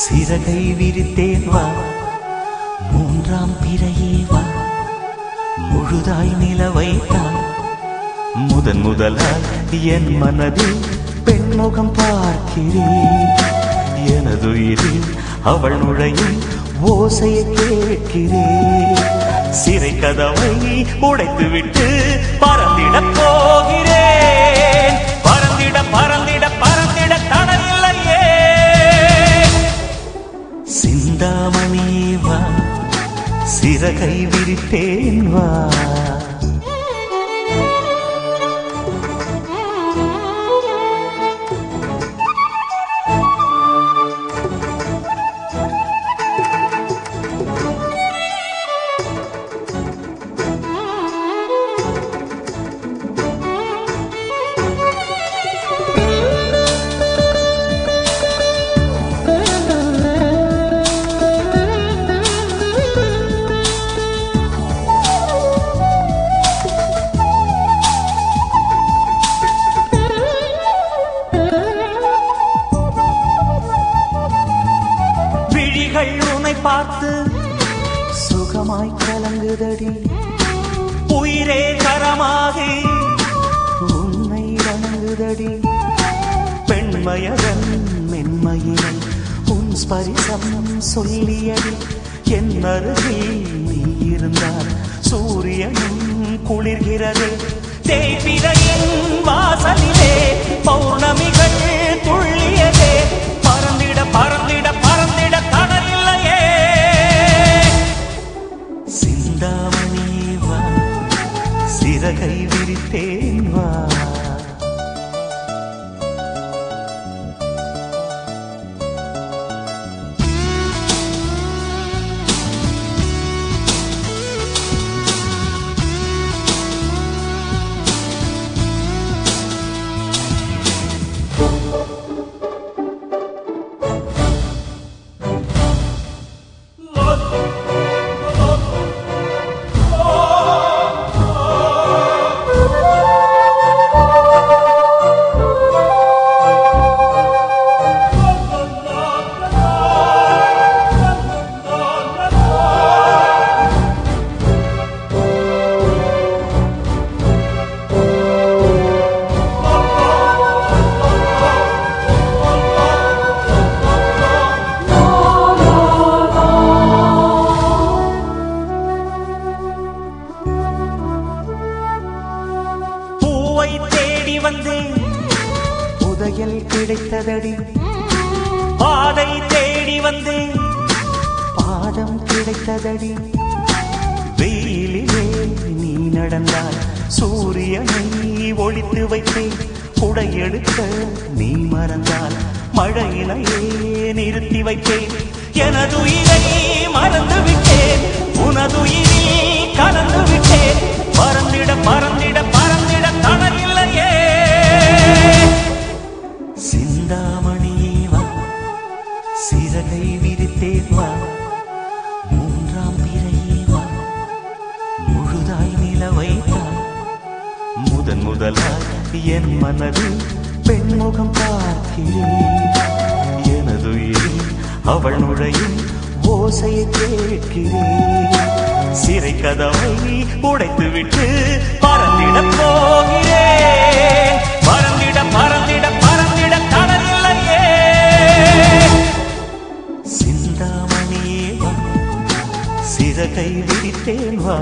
சிறகை விரித்தேன் வா, மூன்றாம் பிறையே வா, முழுதாய் நிலவைத்தான். முதன் முதலாய் என் மனதில் பெண்முகம் பார்க்கிறேன். எனதுயிரில் அவள் நுழையும் ஓசையை கேட்கிறேன். சிறை கதவை உடைத்துவிட்டு பறந்திடப் போகிறேன். பறந்திட பறந்திட பறந்திட தடையில்லையே. சிந்தாமணியே வா, சிறகை விரித்தேன் வா. உன்னை பார்த்து சுகமாய் கலங்குதடி. உயிரே கரமாகி உன்னை வணங்குதடி. பெண்மையதன் மென்மையினை உன் ஸ்பரிசம் சொல்லியடி. என் அருகில் நீ இருந்தால் சூரியனும் குளிர்கிறது. தேய்பிரையின் வாசலிலே பௌர்ணமிகள் துள்ளியதே. பறந்திட பறந்திட பறந்திட தடையில்லையே. சிந்தாமணியே வா, சிறகை விரித்தேன் வா. தேடி வந்தேன், புதையல் கிடைத்ததடி. பாதை தேடி வந்தேன், பாதம் கிடைத்ததடி. வெயிலிலே நீ நடந்தால் சூரியனை ஒளித்து வைத்தேன். குடையெடுக்க நீ மறந்தால் மழையினையே நிறுத்தி வைத்தேன். எனதுயிரை மறந்து விட்டேன், உனதுயிரில் கலந்து விட்டேன். பறந்திட பறந்திட பறந்திட தடையில்லையே. சிந்தாமணியே வா, சிறகை விரித்தேன் வா. மூன்றாம் பிறையே வா, முழுதாய் நிலவைத்தான். முதன் முதலாய் என் மனதில் பெண்முகம் பார்க்கிறேன். எனதுயிரில் அவள் நுழையும் ஓசையை கேட்கிறேன். சிறை கதவை உடைத்துவிட்டு பறந்திட போகிறேன். பறந்திட பறந்திட பறந்திட தடையில்லையே. சிந்தாமணியே வா, சிறகை விரித்தேன் வா.